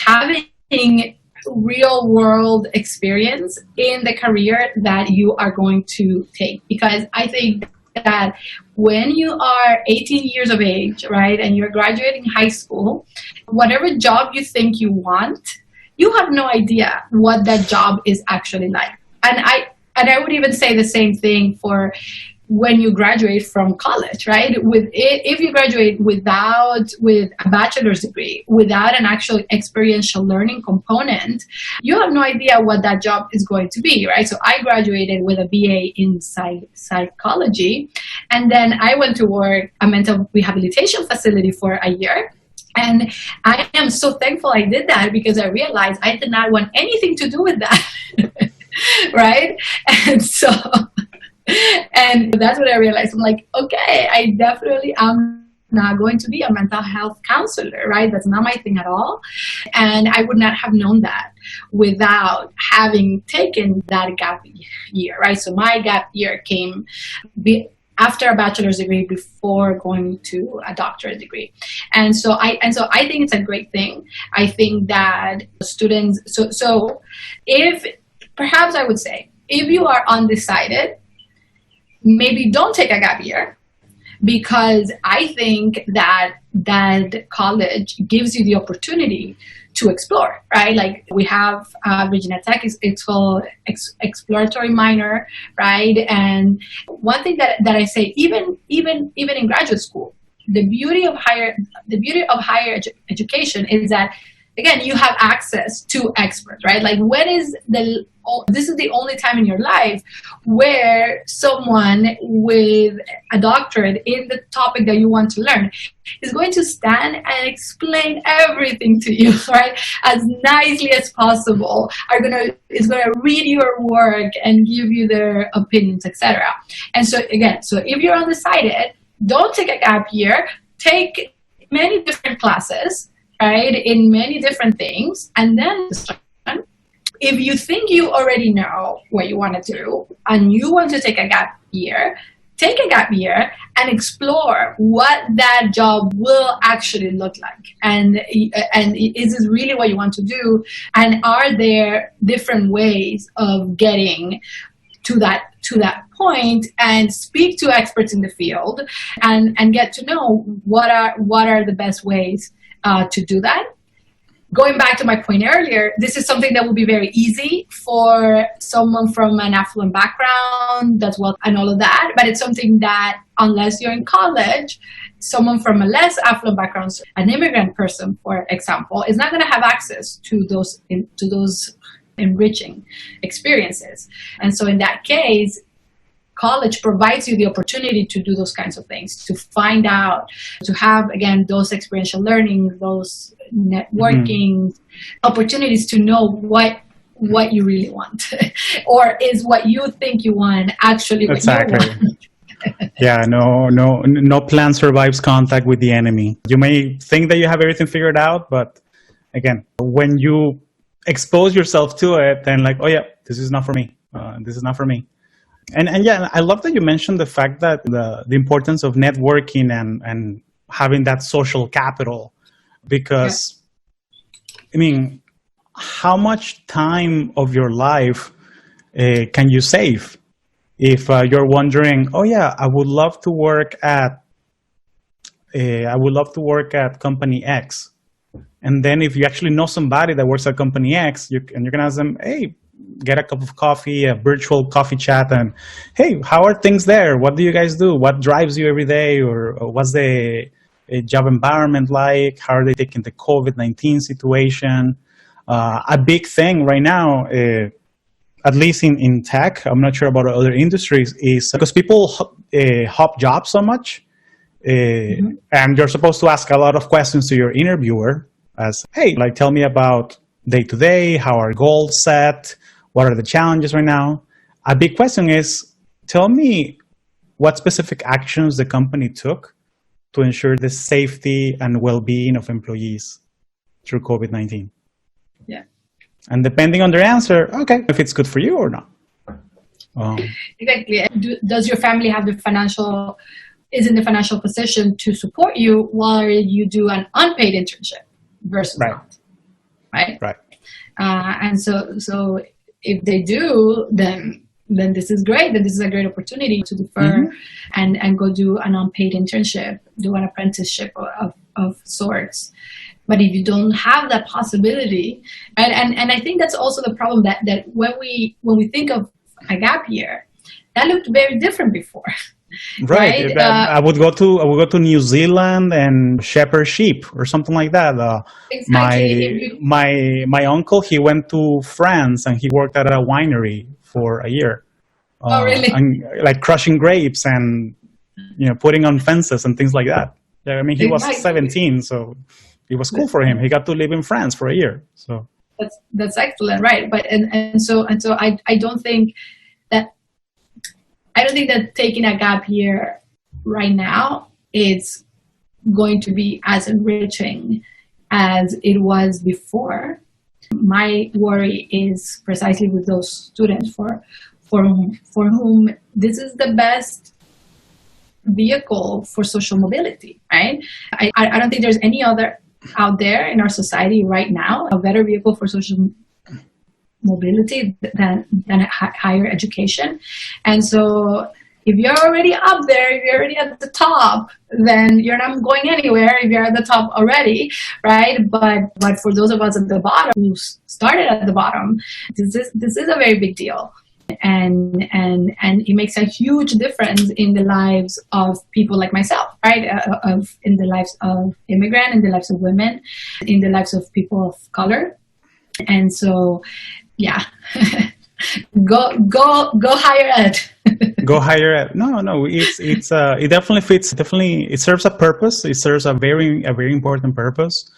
having real world experience in the career that you are going to take. Because I think that when you are 18 years of age, right, and you're graduating high school, whatever job you think you want, you have no idea what that job is actually like. And I would even say the same thing for when you graduate from college, right? If you graduate with a bachelor's degree, without an actual experiential learning component, you have no idea what that job is going to be, right? So I graduated with a BA in psychology, and then I went to work a mental rehabilitation facility for a year. And I am so thankful I did that, because I realized I did not want anything to do with that, right? And that's what I realized. I'm like, okay, I definitely am not going to be a mental health counselor, right? That's not my thing at all. And I would not have known that without having taken that gap year, right? So my gap year came after a bachelor's degree, before going to a doctorate degree. And so I think it's a great thing. I think that students, so if, perhaps I would say, if you are undecided, maybe don't take a gap year, because I think that college gives you the opportunity to explore, right? Like we have Virginia Tech, it's called exploratory minor, right? And one thing that I say, even in graduate school, the beauty of higher education is that, again, you have access to experts, right? Like this is the only time in your life where someone with a doctorate in the topic that you want to learn is going to stand and explain everything to you, right? As nicely as possible, is going to read your work and give you their opinions, etc. And so again, so if you're undecided, don't take a gap year, take many different classes, right, in many different things, and then if you think you already know what you want to do and you want to take a gap year, take a gap year and explore what that job will actually look like. And is this really what you want to do? And are there different ways of getting to that point, and speak to experts in the field and get to know what are the best ways to do that. Going back to my point earlier, this is something that will be very easy for someone from an affluent background that's well and all of that, but it's something that, unless you're in college, someone from a less affluent background, an immigrant person, for example, is not going to have access to those enriching experiences. And so in that case, college provides you the opportunity to do those kinds of things, to find out, to have, again, those experiential learning, those networking opportunities to know what you really want, or is what you think you want actually what you want. Yeah, no plan survives contact with the enemy. You may think that you have everything figured out, but again, when you expose yourself to it, then like, oh yeah, this is not for me. This is not for me. And yeah, I love that you mentioned the fact that the importance of networking and having that social capital, because I mean, how much time of your life can you save if you're wondering, oh yeah, I would love to work at company X, and then if you actually know somebody that works at company X, you can ask them, hey, get a cup of coffee, a virtual coffee chat, and hey, how are things there? What do you guys do? What drives you every day? Or what's the job environment like? How are they taking the COVID-19 situation? A big thing right now, at least in tech, I'm not sure about other industries, is because people hop jobs so much, and you're supposed to ask a lot of questions to your interviewer as, hey, like, tell me about day-to-day, how are goals set, what are the challenges right now? A big question is, tell me what specific actions the company took to ensure the safety and well-being of employees through COVID-19. Yeah. And depending on their answer, okay, if it's good for you or not. Exactly. Does your family have is in the financial position to support you while you do an unpaid internship versus not? Right. And so if they do, then this is great. Then this is a great opportunity to defer and go do an unpaid internship, do an apprenticeship of sorts. But if you don't have that possibility, and I think that's also the problem that when we think of a gap year, that looked very different before. Right. I would go to New Zealand and shepherd sheep or something like that. Exactly. My uncle, he went to France and he worked at a winery for a year. Oh, really? And, like crushing grapes and putting on fences and things like that. Yeah, I mean he was 17, so it was cool for him. He got to live in France for a year. So that's excellent, right? But and so I don't think that taking a gap year right now is going to be as enriching as it was before. My worry is precisely with those students for whom this is the best vehicle for social mobility, right? I don't think there's any other out there in our society right now a better vehicle for social mobility than higher education. And so if you're already up there, if you're already at the top, then you're not going anywhere if you're at the top already, right? But for those of us at the bottom who started at the bottom, this is a very big deal. And it makes a huge difference in the lives of people like myself, right? In the lives of immigrants, in the lives of women, in the lives of people of color. And so, yeah, go higher ed. Go higher ed. No, it definitely fits. Definitely, it serves a purpose. It serves a very important purpose.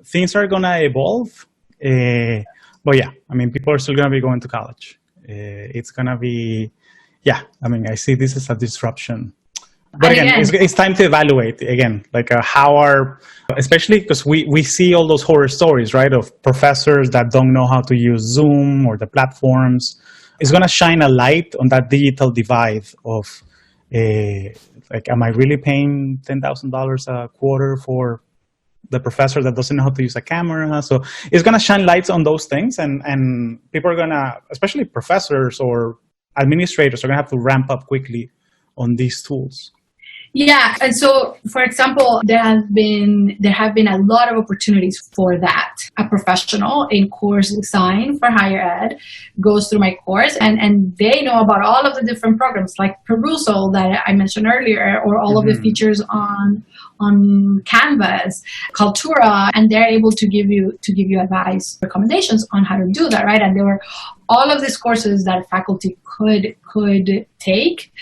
Things are gonna evolve, but yeah, I mean, people are still gonna be going to college. It's gonna be, yeah. I mean, I see this as a disruption. But again, it's time to evaluate again, like especially because we see all those horror stories, right, of professors that don't know how to use Zoom or the platforms. It's going to shine a light on that digital divide of, like, am I really paying $10,000 a quarter for the professor that doesn't know how to use a camera? So it's going to shine lights on those things, and people are going to, especially professors or administrators, are going to have to ramp up quickly on these tools. Yeah, and so, for example, there have been a lot of opportunities for that. A professional in course design for higher ed goes through my course, and they know about all of the different programs like Perusal that I mentioned earlier, or all of the features on Canvas, Kaltura, and they're able to give you advice, recommendations on how to do that, right? And there were all of these courses that faculty could take,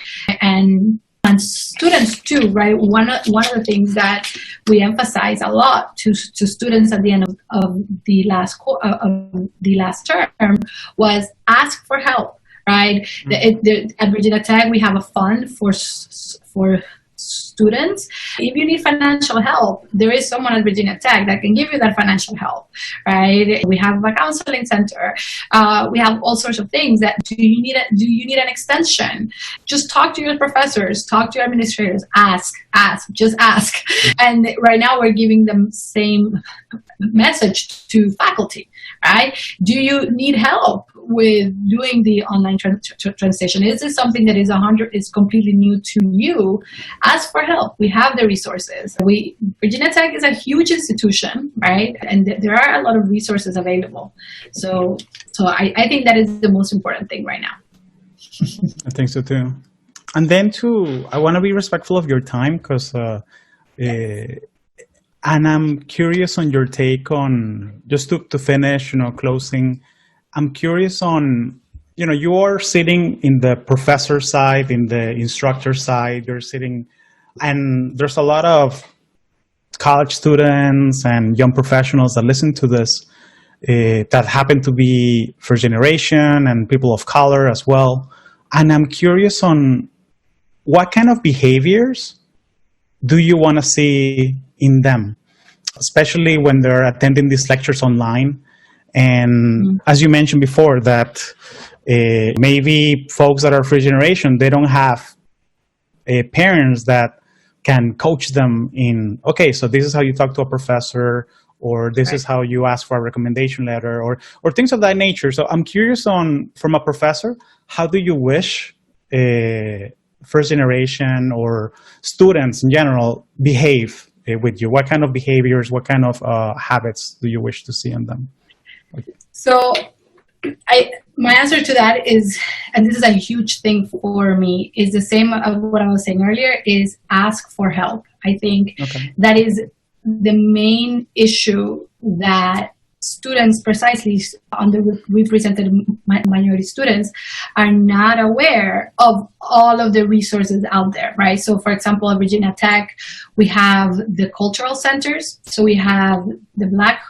and students too, right? One of the things that we emphasize a lot to students at the end of the last term was ask for help, right? At Virginia Tech, we have a fund for students. If you need financial help, there is someone at Virginia Tech that can give you that financial help, right? We have a counseling center. We have all sorts of things. That do you need an extension? Just talk to your professors, talk to your administrators, just ask. And right now we're giving them same message to faculty, right? Do you need help with doing the online translation? Is this something that is completely new to you? Ask for help. We have the resources. Virginia Tech is a huge institution, right? And there are a lot of resources available. So I think that is the most important thing right now. I think so too. And then too, I want to be respectful of your time because, and I'm curious on your take on, just to finish, closing. I'm curious on, you are sitting in the professor side, in the instructor side, you're sitting, and there's a lot of college students and young professionals that listen to this that happen to be first generation and people of color as well. And I'm curious on what kind of behaviors do you want to see in them, especially when they're attending these lectures online. And as you mentioned before, that maybe folks that are first generation, they don't have parents that can coach them in, okay, so this is how you talk to a professor, or this is how you ask for a recommendation letter, or things of that nature. So I'm curious from a professor, how do you wish first generation or students in general behave with you? What kind of behaviors, what kind of habits do you wish to see in them? So my answer to that is, and this is a huge thing for me, is the same of what I was saying earlier, is ask for help. I think that is the main issue that students, precisely underrepresented minority students, are not aware of all of the resources out there, right? So for example, at Virginia Tech, we have the cultural centers. So we have the Black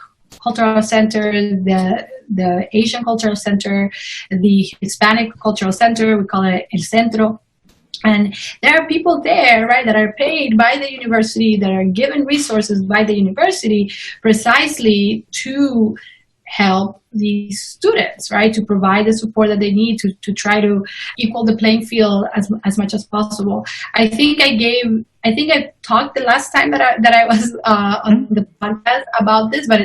Cultural Center, the Asian Cultural Center, the Hispanic Cultural Center, we call it El Centro. And there are people there, right, that are paid by the university, that are given resources by the university precisely to help these students, right, to provide the support that they need to try to equal the playing field as much as possible. I think I talked the last time that I was on the podcast about this, but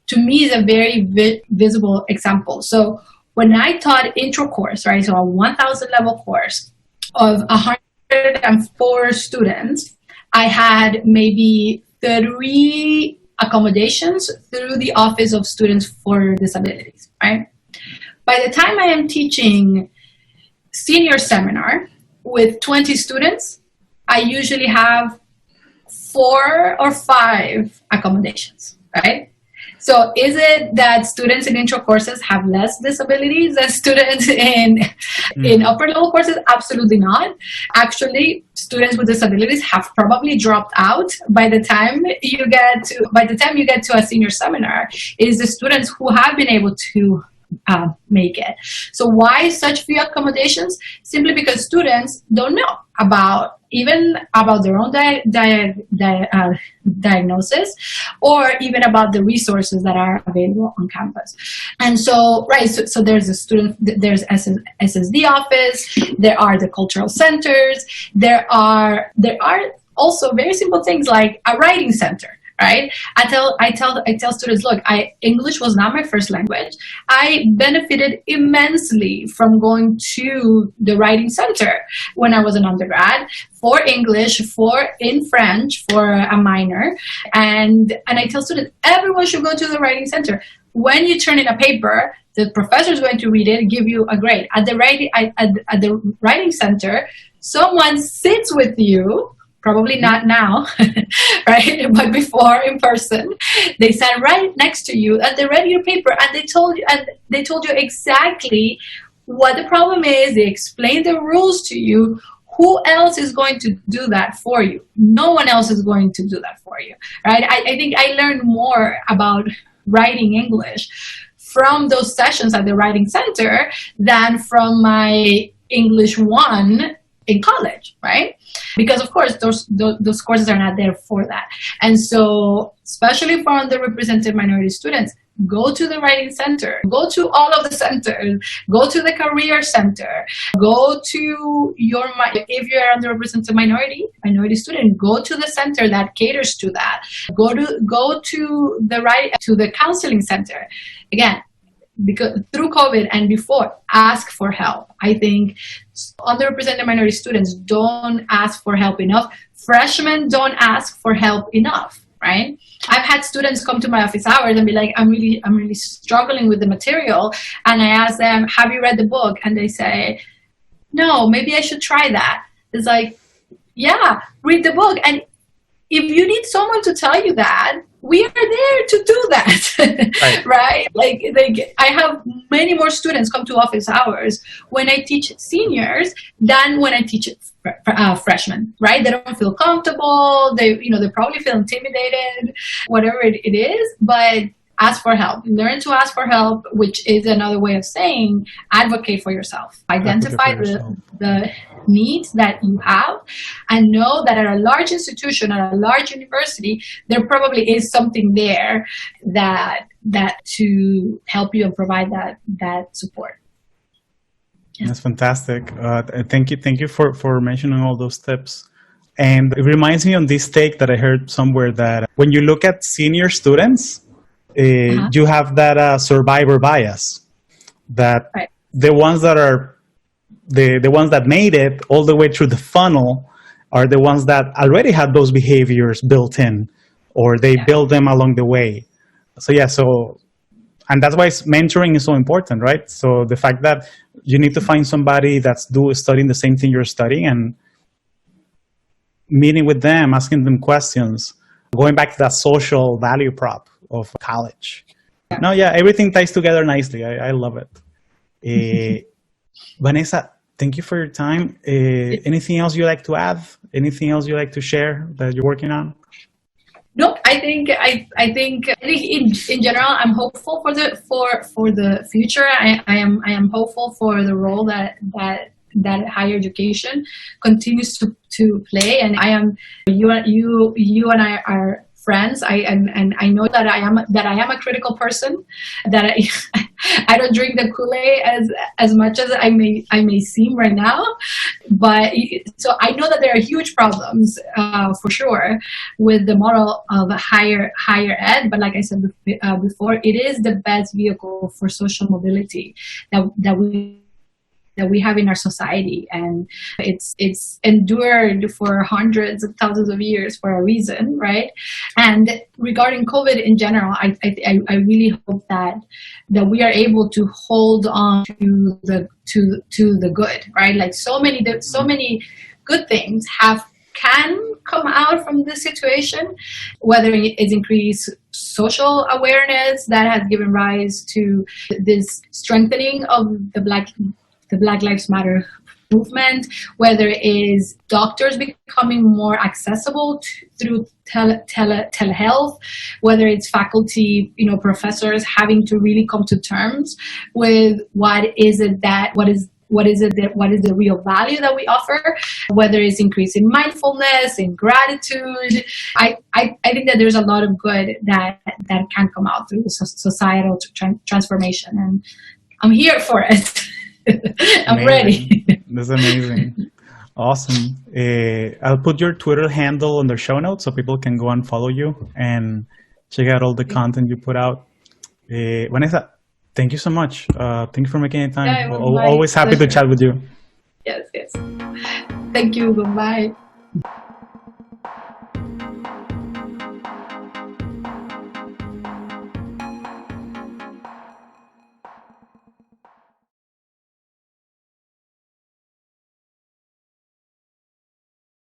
to me, it's a very visible example. So when I taught intro course, right, so a 1,000 level course of 104 students, I had maybe 3 accommodations through the Office of Students for Disabilities, right? By the time I am teaching senior seminar with 20 students, I usually have 4 or 5 accommodations, right? So is it that students in intro courses have less disabilities than students in upper level courses? Absolutely not. Actually, students with disabilities have probably dropped out by the time you get to a senior seminar. It is the students who have been able to make it. So why such few accommodations? Simply because students don't know about their own diagnosis, or even about the resources that are available on campus. And so, right, so there's there's SSD office, there are the cultural centers, there are also very simple things like a writing center. Right? I tell students, look, English was not my first language. I benefited immensely from going to the writing center when I was an undergrad for English, in French for a minor, and I tell students, everyone should go to the writing center. When you turn in a paper, the professor is going to read it, give you a grade. At the writing center, someone sits with you. Probably not now, right? But before, in person, they sat right next to you and they read your paper and they told you exactly what the problem is. They explained the rules to you. Who else is going to do that for you? No one else is going to do that for you, right? I think I learned more about writing English from those sessions at the writing center than from my English 1 in college, right? Because of course those courses are not there for that. And so, especially for underrepresented minority students, go to the writing center, go to all of the centers, go to the career center, go to if you're an underrepresented minority student, go to the center that caters to that. Go to the counseling center. Again, because through COVID and before, ask for help. I think underrepresented minority students don't ask for help enough. Freshmen don't ask for help enough, right? I've had students come to my office hours and be like, I'm really struggling with the material. And I ask them, have you read the book? And they say, no, maybe I should try that. It's like, yeah, read the book. And if you need someone to tell you that, we are there to do that, right? Like I have many more students come to office hours when I teach seniors than when I teach freshmen, right? They don't feel comfortable. They probably feel intimidated, whatever it is, but ask for help. Learn to ask for help, which is another way of saying advocate for yourself. Identify the needs that you have and know that at a large institution, at a large university, there probably is something there that to help you and provide that support. Yeah. That's fantastic. Thank you for mentioning all those tips. And it reminds me on this take that I heard somewhere that when you look at senior students, you have that survivor bias, that Right. the ones that are the ones that made it all the way through the funnel are the ones that already had those behaviors built in, or they build them along the way. So yeah, and that's why mentoring is so important, right? So the fact that you need to find somebody that's studying the same thing you're studying and meeting with them, asking them questions, going back to that social value prop of college. No, yeah, everything ties together nicely. I love it. Vanessa, thank you for your time. Anything else you'd like to add? Anything else you'd like to share that you're working on? No, I think in general I'm hopeful for the future. I am hopeful for the role that higher education continues to play, and you and I are friends. I know that I am a critical person, that I don't drink the Kool-Aid as much as I may seem right now, but so I know that there are huge problems for sure with the model of higher ed. But like I said before, it is the best vehicle for social mobility that we have in our society, and it's endured for hundreds of thousands of years for a reason, right? And regarding COVID in general, I really hope that we are able to hold on to the good, right? Like so many good things can come out from this situation, whether it's increased social awareness that has given rise to this strengthening of the Black Lives Matter movement, whether it is doctors becoming more accessible through telehealth, whether it's faculty, professors having to really come to terms with what is the real value that we offer, whether it's increasing mindfulness and gratitude. I think that there's a lot of good that can come out through societal transformation, and I'm here for it. I'm ready. That's amazing. Awesome. I'll put your Twitter handle in the show notes so people can go and follow you and check out all the content you put out. Vanessa, thank you so much. Thank you for making the time. Yeah, Always happy to chat with you. Yes. Thank you. Goodbye.